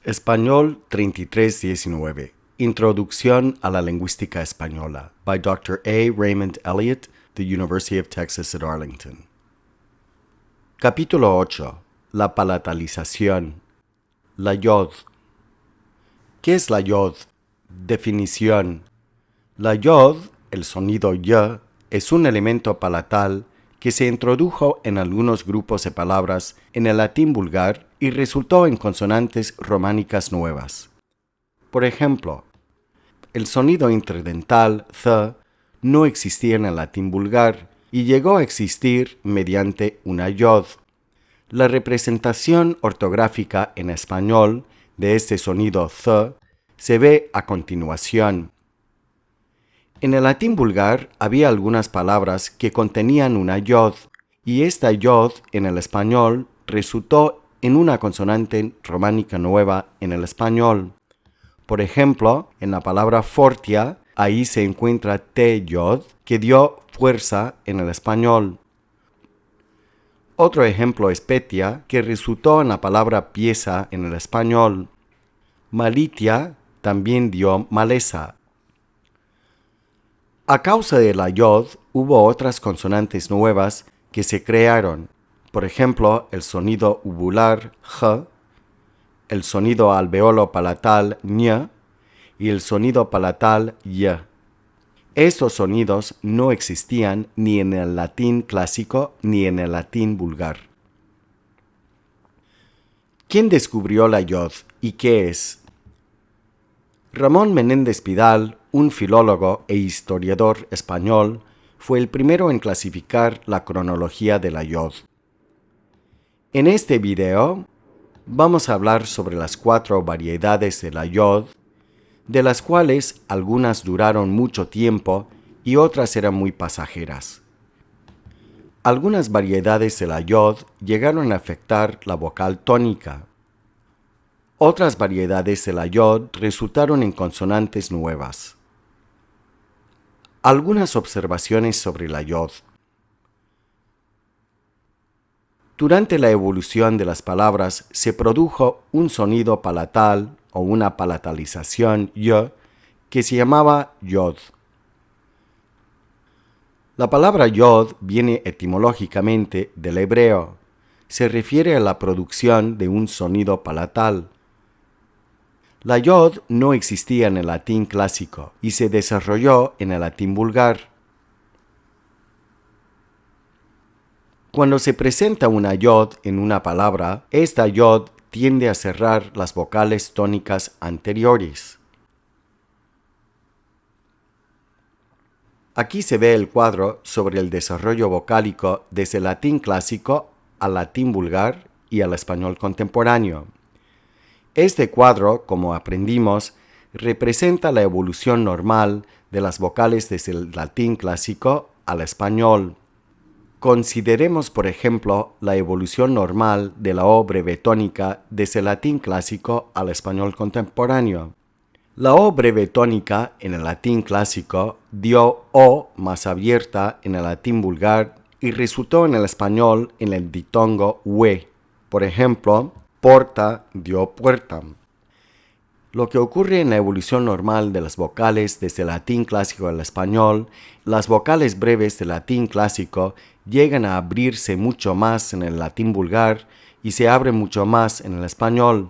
Español 3319. Introducción a la Lingüística Española by Dr. A. Raymond Elliott, the University of Texas at Arlington. Capítulo 8. La palatalización. La yod. ¿Qué es la yod? Definición. La yod, el sonido y, es un elemento palatal que se introdujo en algunos grupos de palabras en el latín vulgar y resultó en consonantes románicas nuevas. Por ejemplo, el sonido interdental th no existía en el latín vulgar y llegó a existir mediante una yod. La representación ortográfica en español de este sonido th se ve a continuación. En el latín vulgar había algunas palabras que contenían una yod, y esta yod en el español resultó en una consonante románica nueva en el español. Por ejemplo, en la palabra fortia, ahí se encuentra t-yod, que dio fuerza en el español. Otro ejemplo es petia, que resultó en la palabra pieza en el español. Malitia también dio maleza. A causa de la yod, hubo otras consonantes nuevas que se crearon. Por ejemplo, el sonido uvular j, el sonido alveolo palatal ñ y el sonido palatal y. Estos sonidos no existían ni en el latín clásico ni en el latín vulgar. ¿Quién descubrió la yod y qué es? Ramón Menéndez Pidal, un filólogo e historiador español, fue el primero en clasificar la cronología de la yod. En este video vamos a hablar sobre las 4 variedades de la yod, de las cuales algunas duraron mucho tiempo y otras eran muy pasajeras. Algunas variedades de la yod llegaron a afectar la vocal tónica. Otras variedades de la yod resultaron en consonantes nuevas. Algunas observaciones sobre la yod. Durante la evolución de las palabras se produjo un sonido palatal o una palatalización y que se llamaba yod. La palabra yod viene etimológicamente del hebreo. Se refiere a la producción de un sonido palatal. La yod no existía en el latín clásico y se desarrolló en el latín vulgar. Cuando se presenta una yod en una palabra, esta yod tiende a cerrar las vocales tónicas anteriores. Aquí se ve el cuadro sobre el desarrollo vocálico desde el latín clásico al latín vulgar y al español contemporáneo. Este cuadro, como aprendimos, representa la evolución normal de las vocales desde el latín clásico al español. Consideremos, por ejemplo, la evolución normal de la O breve tónica desde el latín clásico al español contemporáneo. La O breve tónica en el latín clásico dio O más abierta en el latín vulgar y resultó en el español en el ditongo ue. Por ejemplo, porta dio puerta. Lo que ocurre en la evolución normal de las vocales desde el latín clásico al español, las vocales breves del latín clásico llegan a abrirse mucho más en el latín vulgar y se abren mucho más en el español.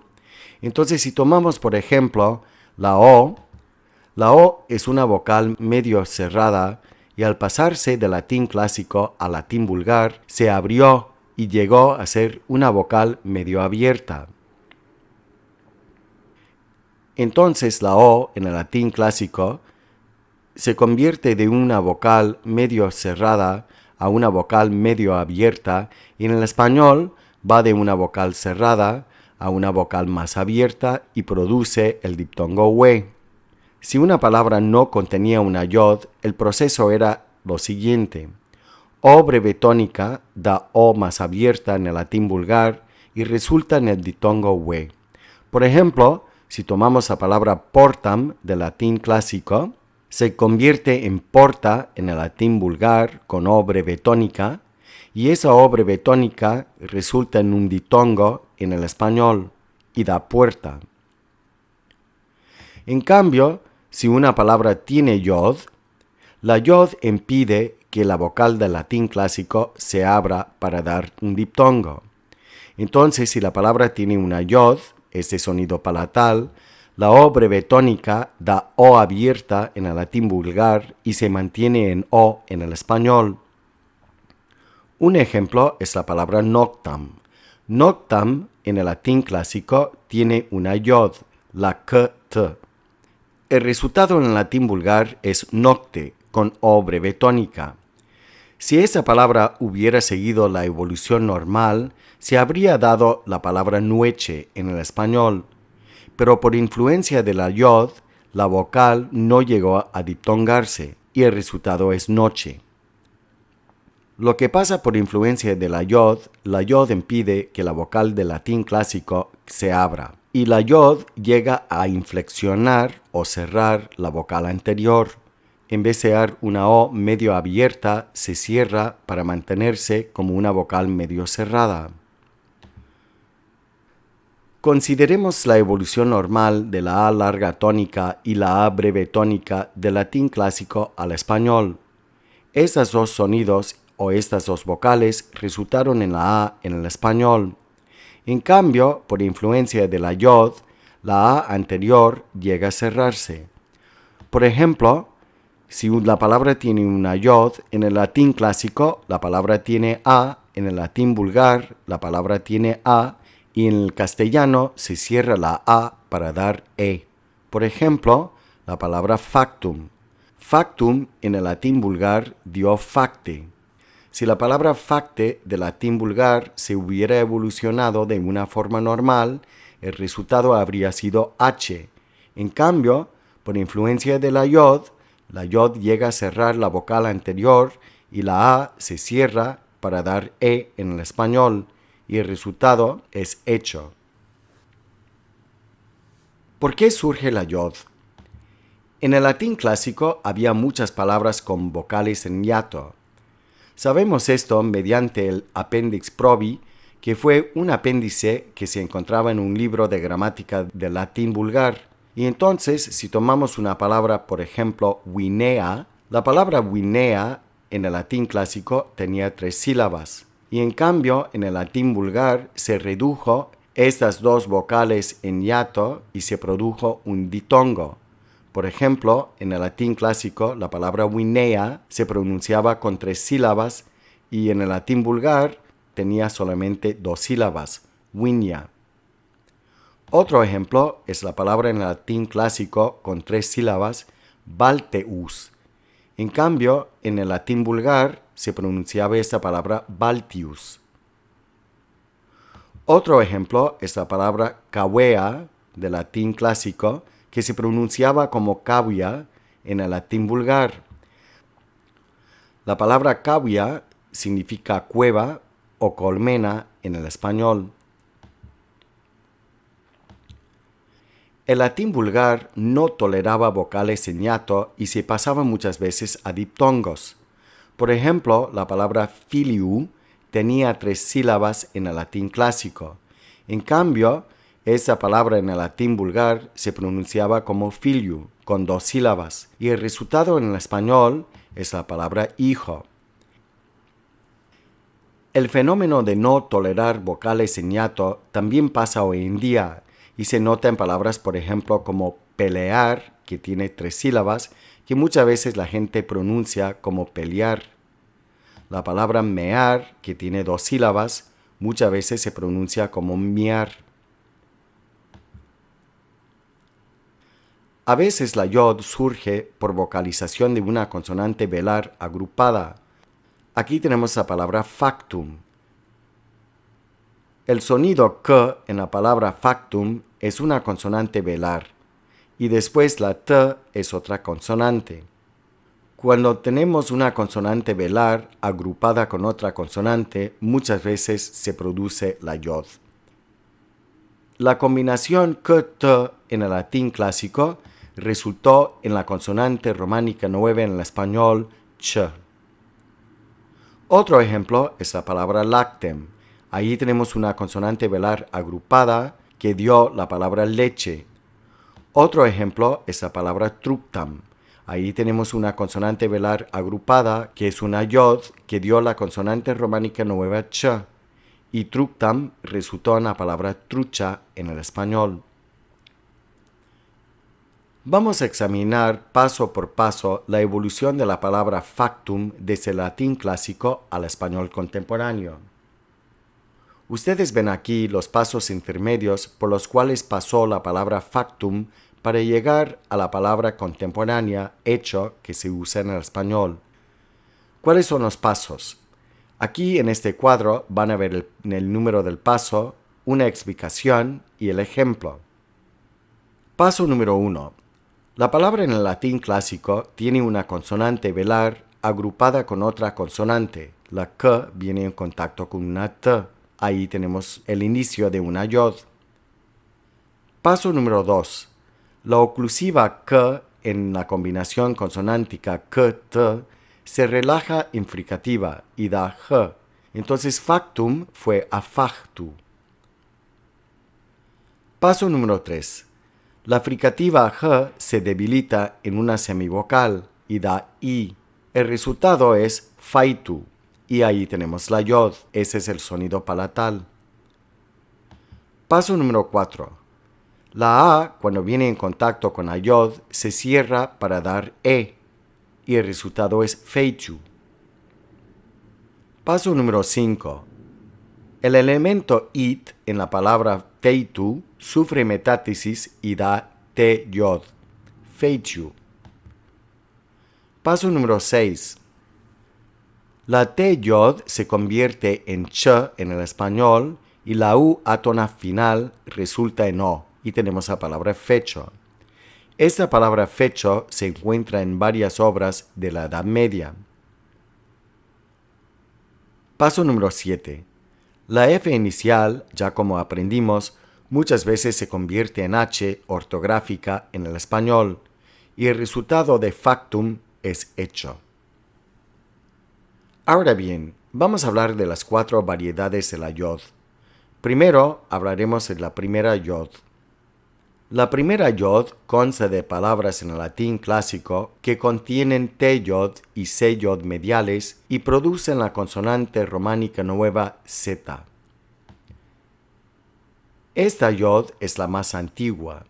Entonces, si tomamos, por ejemplo, la O es una vocal medio cerrada y al pasarse del latín clásico al latín vulgar se abrió y llegó a ser una vocal medio abierta. Entonces la O en el latín clásico se convierte de una vocal medio cerrada a una vocal medio abierta y en el español va de una vocal cerrada a una vocal más abierta y produce el diptongo ue. Si una palabra no contenía una yod, el proceso era lo siguiente. O breve tónica da O más abierta en el latín vulgar y resulta en el diptongo ue. Por ejemplo, si tomamos la palabra portam del latín clásico, se convierte en porta en el latín vulgar con O breve tónica y esa O breve tónica resulta en un diptongo en el español y da puerta. En cambio, si una palabra tiene yod, la yod impide que la vocal del latín clásico se abra para dar un diptongo. Entonces, si la palabra tiene una yod, este sonido palatal, la O breve tónica da O abierta en el latín vulgar y se mantiene en O en el español. Un ejemplo es la palabra noctam. Noctam en el latín clásico tiene una yod, la kt. El resultado en el latín vulgar es nocte, con O breve tónica. Si esa palabra hubiera seguido la evolución normal, se habría dado la palabra nueche en el español, pero por influencia de la yod, la vocal no llegó a diptongarse y el resultado es noche. Lo que pasa por influencia de la yod impide que la vocal del latín clásico se abra, y la yod llega a inflexionar o cerrar la vocal anterior. En vez de dar una O medio abierta, se cierra para mantenerse como una vocal medio cerrada. Consideremos la evolución normal de la A larga tónica y la A breve tónica del latín clásico al español. Estos dos sonidos o estas dos vocales resultaron en la A en el español. En cambio, por influencia de la yod, la A anterior llega a cerrarse. Por ejemplo, si la palabra tiene una yod, en el latín clásico la palabra tiene A, en el latín vulgar la palabra tiene A, y en el castellano se cierra la A para dar E. Por ejemplo, la palabra factum. Factum en el latín vulgar dio facte. Si la palabra facte del latín vulgar se hubiera evolucionado de una forma normal, el resultado habría sido H. En cambio, por influencia de la yod llega a cerrar la vocal anterior y la A se cierra para dar E en el español, y el resultado es hecho. ¿Por qué surge la yod? En el latín clásico había muchas palabras con vocales en hiato. Sabemos esto mediante el Appendix Probi, que fue un apéndice que se encontraba en un libro de gramática del latín vulgar. Y entonces, si tomamos una palabra, por ejemplo, Guinea, la palabra Guinea en el latín clásico tenía 3 sílabas. Y en cambio, en el latín vulgar se redujo estas dos vocales en hiato y se produjo un ditongo. Por ejemplo, en el latín clásico, la palabra Guinea se pronunciaba con 3 sílabas y en el latín vulgar tenía solamente 2 sílabas, Guinia. Otro ejemplo es la palabra en el latín clásico con 3 sílabas, Balteus. En cambio, en el latín vulgar se pronunciaba esta palabra Baltius. Otro ejemplo es la palabra cavea del latín clásico, que se pronunciaba como cavia en el latín vulgar. La palabra cavia significa cueva o colmena en el español. El latín vulgar no toleraba vocales en hiato y se pasaba muchas veces a diptongos. Por ejemplo, la palabra filiu tenía 3 sílabas en el latín clásico. En cambio, esa palabra en el latín vulgar se pronunciaba como filiu, con 2 sílabas, y el resultado en el español es la palabra hijo. El fenómeno de no tolerar vocales en hiato también pasa hoy en día, y se nota en palabras, por ejemplo, como pelear, que tiene 3 sílabas, que muchas veces la gente pronuncia como pelear. La palabra mear, que tiene 2 sílabas, muchas veces se pronuncia como miar. A veces la yod surge por vocalización de una consonante velar agrupada. Aquí tenemos la palabra factum. El sonido k en la palabra factum es una consonante velar y después la t es otra consonante. Cuando tenemos una consonante velar agrupada con otra consonante, muchas veces se produce la yod. La combinación k-t en el latín clásico resultó en la consonante románica 9 en el español ch. Otro ejemplo es la palabra lactem. Ahí tenemos una consonante velar agrupada que dio la palabra leche. Otro ejemplo es la palabra tructam. Ahí tenemos una consonante velar agrupada, que es una yod, que dio la consonante románica nueva ch, y tructam resultó en la palabra trucha en el español. Vamos a examinar paso por paso la evolución de la palabra factum desde el latín clásico al español contemporáneo. Ustedes ven aquí los pasos intermedios por los cuales pasó la palabra factum para llegar a la palabra contemporánea hecho que se usa en el español. ¿Cuáles son los pasos? Aquí en este cuadro van a ver el número del paso, una explicación y el ejemplo. Paso número 1. La palabra en el latín clásico tiene una consonante velar agrupada con otra consonante. La k viene en contacto con una t. Ahí tenemos el inicio de una yod. Paso número 2. La oclusiva k en la combinación consonántica k-t se relaja en fricativa y da j. Entonces factum fue afactu. Paso número 3. La fricativa j se debilita en una semivocal y da i. El resultado es faitu. Y ahí tenemos la yod. Ese es el sonido palatal. Paso número 4. La A, cuando viene en contacto con la yod, se cierra para dar E, y el resultado es feichu. Paso número 5. El elemento it en la palabra feitu sufre metátesis y da T yod, feichu. Paso número 6. La T yod se convierte en ch en el español y la U átona final resulta en O. Y tenemos la palabra fecho. Esta palabra fecho se encuentra en varias obras de la Edad Media. Paso número 7. La F inicial, ya como aprendimos, muchas veces se convierte en H ortográfica en el español, y el resultado de factum es hecho. Ahora bien, vamos a hablar de las 4 variedades de la yod. Primero hablaremos de la primera yod. La primera yod consta de palabras en el latín clásico que contienen T-yod y C-yod mediales y producen la consonante románica nueva Z. Esta yod es la más antigua.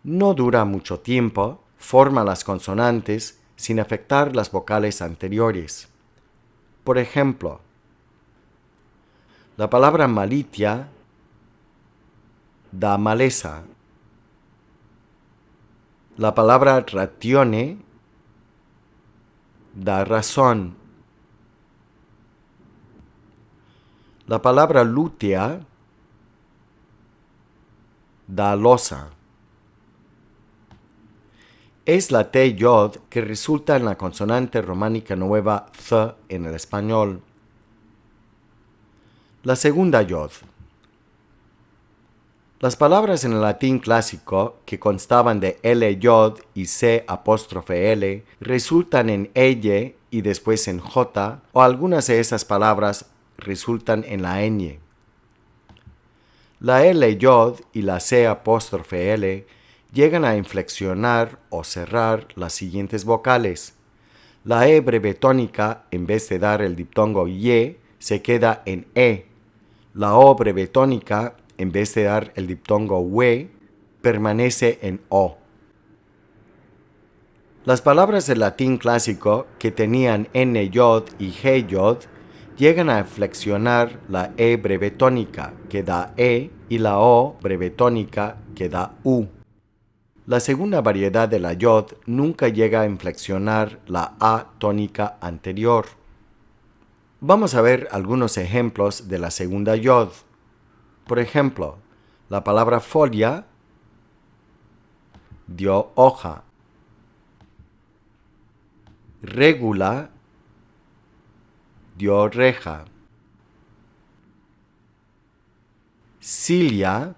No dura mucho tiempo, forma las consonantes sin afectar las vocales anteriores. Por ejemplo, la palabra malitia da maleza. La palabra ratione da razón. La palabra lutea da losa. Es la T-yod que resulta en la consonante románica nueva th en el español. La segunda yod. Las palabras en el latín clásico que constaban de L-yod y C'-L resultan en eye y después en j, o algunas de esas palabras resultan en la ñ. La L-yod y la C'-L llegan a inflexionar o cerrar las siguientes vocales. La E breve tónica, en vez de dar el diptongo y, se queda en e. La O breve tónica, en vez de dar el diptongo we, permanece en o. Las palabras del latín clásico que tenían n-yod y g-yod llegan a flexionar la e breve tónica, que da e, y la o breve tónica, que da u. La segunda variedad de la yod nunca llega a inflexionar la a tónica anterior. Vamos a ver algunos ejemplos de la segunda yod. Por ejemplo, la palabra folia dio hoja. Regula dio reja. Cilia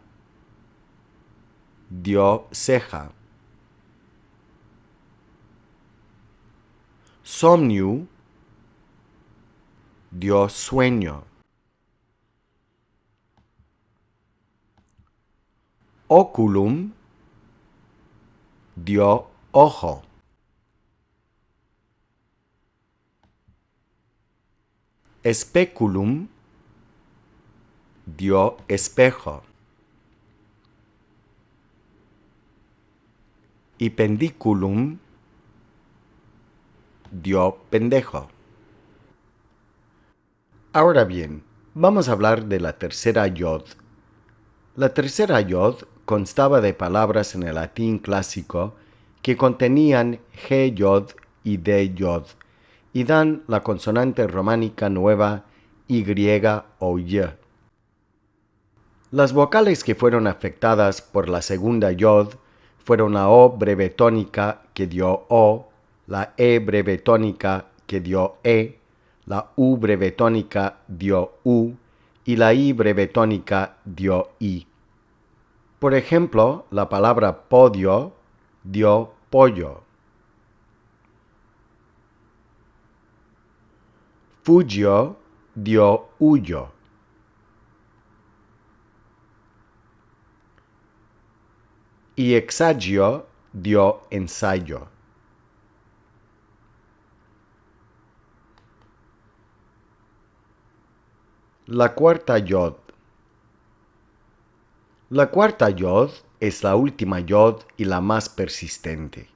dio ceja. Somniu dio sueño. Oculum dio ojo. Speculum dio espejo. Y pendiculum dio pendejo. Ahora bien, vamos a hablar de la tercera yod. La tercera yod constaba de palabras en el latín clásico que contenían G yod y D yod y dan la consonante románica nueva Y o Y. Las vocales que fueron afectadas por la segunda yod fueron la O breve tónica que dio O, la E breve tónica que dio E, la U breve tónica dio U y la I breve tónica dio I. Por ejemplo, la palabra podio dio pollo. Fugio dio huyo. Y exagio dio ensayo. La cuarta yod. La cuarta yod es la última yod y la más persistente.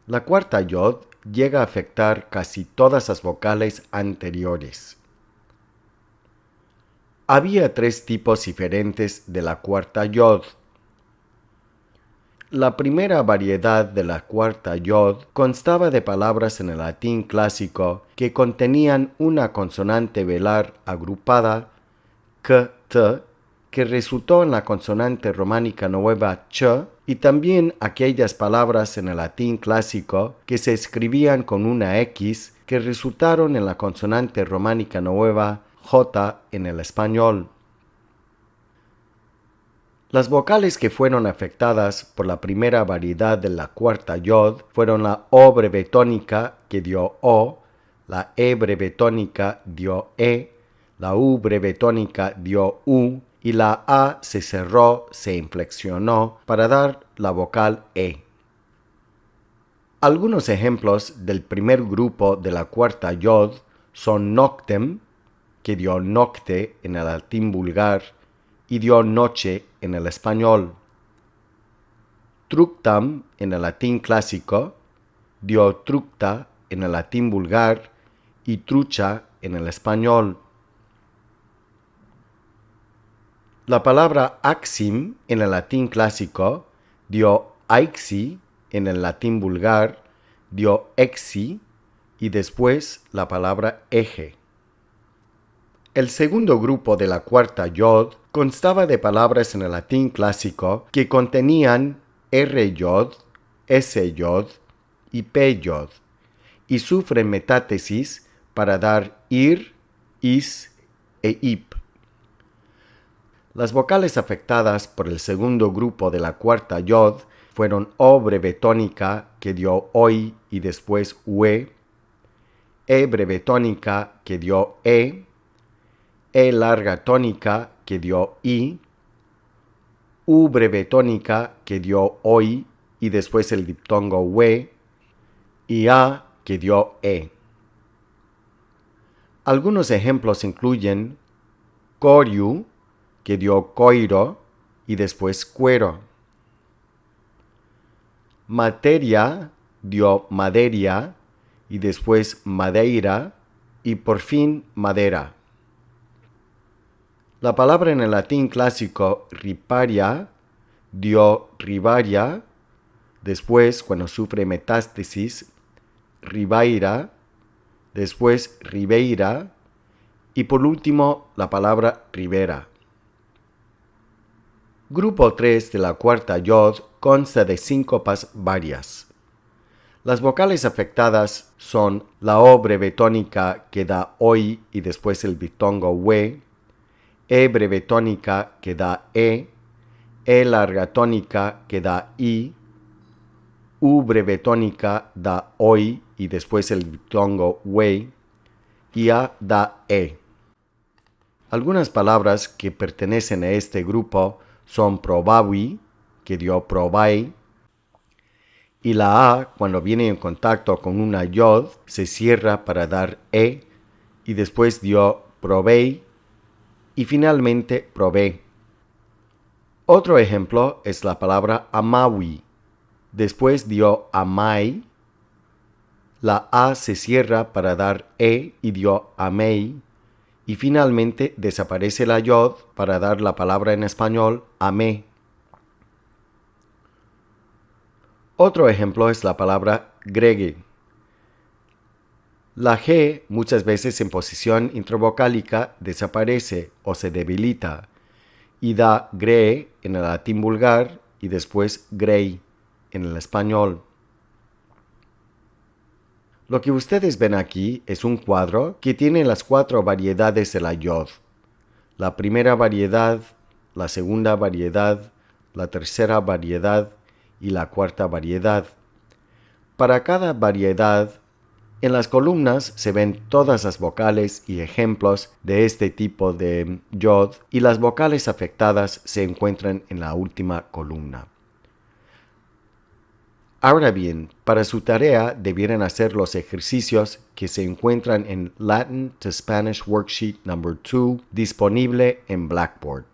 La cuarta yod llega a afectar casi todas las vocales anteriores. Había tres tipos diferentes de la cuarta yod. La primera variedad de la cuarta yod constaba de palabras en el latín clásico que contenían una consonante velar agrupada, k-t, que resultó en la consonante románica nueva ch, y también aquellas palabras en el latín clásico que se escribían con una x que resultaron en la consonante románica nueva j en el español. Las vocales que fueron afectadas por la primera variedad de la cuarta yod fueron la O breve tónica que dio O, la E breve tónica dio E, la U breve tónica dio U y la A se cerró, se inflexionó para dar la vocal E. Algunos ejemplos del primer grupo de la cuarta yod son noctem, que dio nocte en el latín vulgar y dio noche en el español. Tructam en el latín clásico, dio tructa en el latín vulgar y trucha en el español. La palabra axim en el latín clásico dio aixi en el latín vulgar, dio exi y después la palabra eje. El segundo grupo de la cuarta yod constaba de palabras en el latín clásico que contenían R yod, S yod y P yod y sufren metátesis para dar ir, is e ip. Las vocales afectadas por el segundo grupo de la cuarta yod fueron O breve tónica que dio oi y después ue, E breve tónica que dio E larga tónica que dio I, U breve tónica que dio oi y después el diptongo ue, y A que dio E. Algunos ejemplos incluyen coriu, que dio coiro y después cuero. Materia dio maderia y después madeira y por fin madera. La palabra en el latín clásico riparia dio ribaria, después cuando sufre metástasis ribaira, después ribeira y por último la palabra ribera. Grupo 3 de la cuarta yod consta de síncopas varias. Las vocales afectadas son la O breve tónica que da oi y después el diptongo ue, E breve tónica que da E larga tónica que da I, U breve tónica da oi y después el diptongo ue, y A da E. Algunas palabras que pertenecen a este grupo son probavi, que dio probai, y la A, cuando viene en contacto con una yod, se cierra para dar E, y después dio probé, y finalmente probé. Otro ejemplo es la palabra amawi. Después dio amai, la A se cierra para dar E y dio amei, y finalmente desaparece la yod para dar la palabra en español amé. Otro ejemplo es la palabra gregue. La G, muchas veces en posición intravocálica, desaparece o se debilita y da gre en el latín vulgar y después grey en el español. Lo que ustedes ven aquí es un cuadro que tiene las 4 variedades de la yod. La primera variedad, la segunda variedad, la tercera variedad y la cuarta variedad. Para cada variedad, en las columnas se ven todas las vocales y ejemplos de este tipo de yod y las vocales afectadas se encuentran en la última columna. Ahora bien, para su tarea debieran hacer los ejercicios que se encuentran en Latin to Spanish Worksheet No. 2 disponible en Blackboard.